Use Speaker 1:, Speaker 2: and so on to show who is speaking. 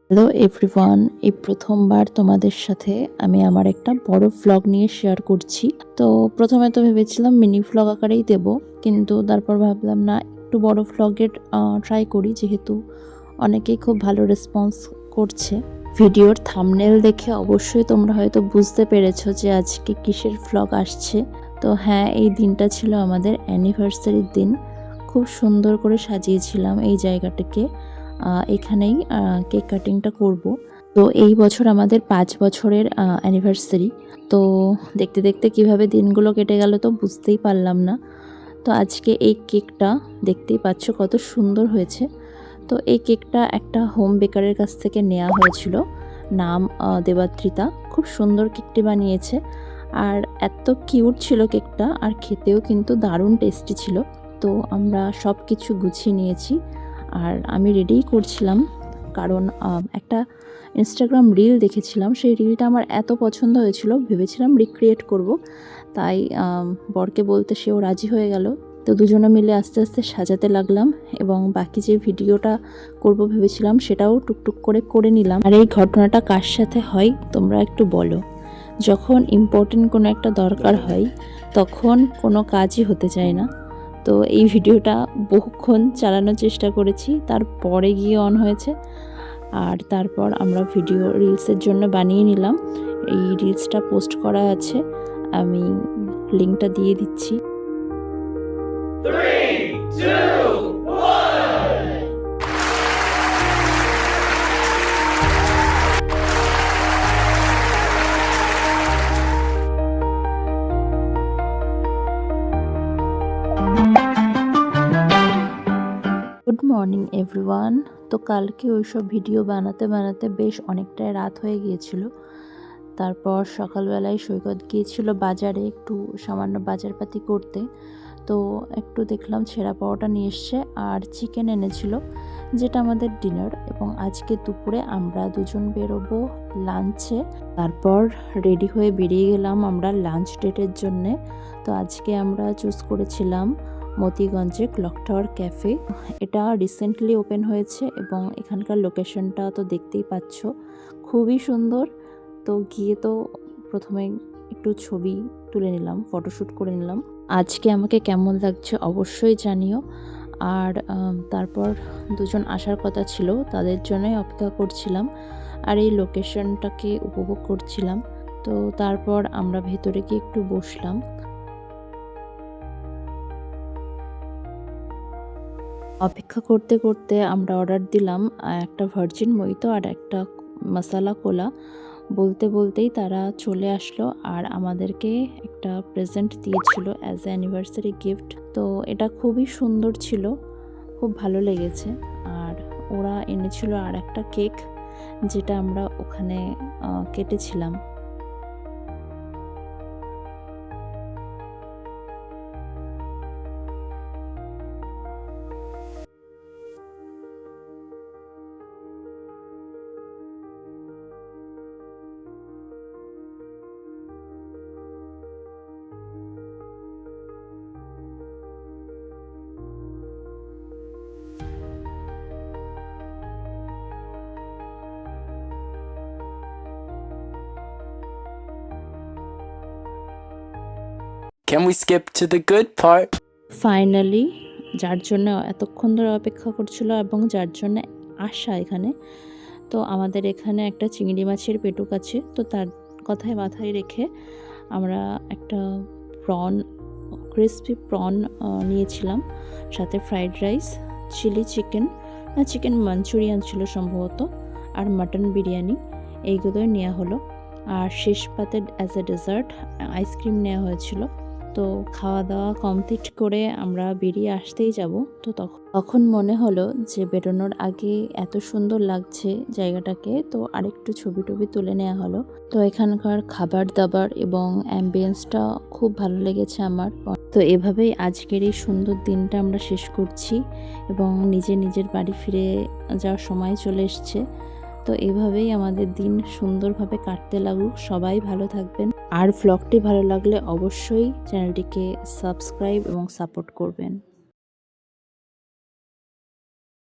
Speaker 1: Hello everyone, এই প্রথমবার তোমাদের সাথে আমি আমার একটা বড় ভ্লগ নিয়ে শেয়ার করছি। তো প্রথমে তো ভেবেছিলাম মিনি ভ্লগ আকারেই দেব, কিন্তু তারপর ভাবলাম না, একটু বড় ভ্লগের ট্রাই করি, যেহেতু অনেকেই খুব ভালো রেসপন্স করছে। ভিডিওর থাম্বনেল দেখে অবশ্যই তোমরা হয়তো বুঝতে পেরেছো যে আজকে কিসের ভ্লগ আসছে। তো হ্যাঁ, এই দিনটা ছিল আমাদের অ্যানিভার্সারির দিন। খুব সুন্দর করে সাজিয়েছিলাম এই জায়গাটাকে। এখানেই কেক কাটিংটা করব। তো এই বছর আমাদের 5 বছরের অ্যানিভার্সারি। তো দেখতে দেখতে কিভাবে দিনগুলো কেটে গেল তো বুঝতেই পারলাম না। তো আজকে এই কেকটা দেখতেই পাচ্ছ কত সুন্দর হয়েছে। তো এই কেকটা একটা হোম বেকারের কাছ থেকে নেওয়া হয়েছিল, নাম দেবাত্রিতা। খুব সুন্দর কেকটি বানিয়েছে, আর এত কিউট ছিল কেকটা, আর খেতেও কিন্তু দারুণ টেস্টি ছিল। তো আমরা সব কিছু গুছিয়ে নিয়েছি, আর আমি রেডিই করছিলাম, কারণ একটা ইনস্টাগ্রাম রিল দেখেছিলাম। সেই রিলটা আমার এত পছন্দ হয়েছিল, ভেবেছিলাম রিক্রিয়েট করব। তাই বরকে বলতে সেও রাজি হয়ে গেল। তো দুজনে মিলে আস্তে আস্তে সাজাতে লাগলাম, এবং বাকি যে ভিডিওটা করব ভেবেছিলাম সেটাও টুকটুক করে করে নিলাম। আর এই ঘটনাটা কার সাথে হয় তোমরা একটু বলো। যখন ইম্পর্টেন্ট কোনো একটা দরকার হয় তখন কোনো কাজই হতে চায় না। তো এই ভিডিওটা বহুক্ষণ চালানোর চেষ্টা করেছি, তারপরে গিয়ে অন হয়েছে। আর তারপর আমরা ভিডিও রিলসের জন্য বানিয়ে নিলাম। এই রিলসটা পোস্ট করা আছে, আমি লিঙ্কটা দিয়ে দিচ্ছি।
Speaker 2: 3, 2, 1.
Speaker 1: Good morning everyone. তো কালকে ওইসব ভিডিও বানাতে বানাতে বেশ অনেকটাই রাত হয়ে গিয়েছিল। তারপর সকালবেলায় সৈকত গিয়েছিল বাজারে একটু সামান্য বাজারপাতি করতে। তো একটু দেখলাম ছেঁড়া পাওয়াটা নিয়ে এসছে, আর চিকেন এনেছিল, যেটা আমাদের ডিনার। এবং আজকে দুপুরে আমরা দুজন বেরোবো লাঞ্চে। তারপর রেডি হয়ে বেরিয়ে গেলাম আমরা লাঞ্চ ডেটের জন্যে। তো আজকে আমরা চুজ করেছিলাম মতিগঞ্জে ক্লক টাওয়ার ক্যাফে। এটা রিসেন্টলি ওপেন হয়েছে, এবং এখানকার লোকেশনটা তো দেখতেই পাচ্ছ, খুবই সুন্দর। তো গিয়ে তো প্রথমে একটু ছবি তুলে নিলাম, ফটোশ্যুট করে নিলাম। আজকে আমাকে কেমন লাগছে অবশ্যই জানিও। আর তারপর দুজন আসার কথা ছিল, তাদের জন্যই অপেক্ষা করছিলাম, আর এই লোকেশনটাকে উপভোগ করছিলাম। তো তারপর আমরা ভেতরে গিয়ে একটু বসলাম। অপেক্ষা করতে করতে আমরা অর্ডার দিলাম একটা ভার্জিন মহিতো আর একটা মশালা কোলা। বলতে বলতেই তারা চলে আসলো, আর আমাদেরকে একটা প্রেজেন্ট দিয়েছিল অ্যাজ এ অ্যানিভার্সারি গিফট। তো এটা খুবই সুন্দর ছিল, খুব ভালো লেগেছে। আর ওরা এনেছিল আর একটা কেক, যেটা আমরা ওখানে কেটেছিলাম।
Speaker 2: Can we skip to the good part?
Speaker 1: Finally, যার জন্য এতক্ষণ ধরে অপেক্ষা করছিল এবং যার জন্য আসা এখানে, তো আমাদের এখানে একটা চিংড়ি মাছের পেটুক আছে। তো তার কথায় মাথায় রেখে আমরা একটা ক্রিসপি প্রন নিয়েছিলাম, সাথে ফ্রাইড রাইস, চিলি চিকেন, না চিকেন মাঞ্চুরিয়ান ছিল সম্ভবত, আর মাটন বিরিয়ানি, এইগুলোই নেওয়া হলো। আর শেষ পাতে অ্যাজ এ ডেজার্ট আইসক্রিম নেওয়া হয়েছিল। তো খাওয়া দাওয়া কমপ্লিট করে আমরা বেরিয়ে আসতেই যাব। তো তখন মনে হলো যে বেরোনোর আগে এত সুন্দর লাগছে জায়গাটাকে, তো আরেকটু ছবি টবি তুলে নেওয়া হলো। তো এখানকার খাবার দাবার এবং অ্যাম্বিয়েন্সটা খুব ভালো লেগেছে আমার। তো এভাবেই আজকের এই সুন্দর দিনটা আমরা শেষ করছি, এবং নিজের বাড়ি ফিরে যাওয়ার সময় চলে এসছে। তো এভাবেই আমাদের দিন সুন্দরভাবে কাটতে লাগুক। সবাই ভালো থাকবেন, আর ভ্লগটি ভালো লাগলে অবশ্যই চ্যানেলটিকে সাবস্ক্রাইব এবং সাপোর্ট করবেন।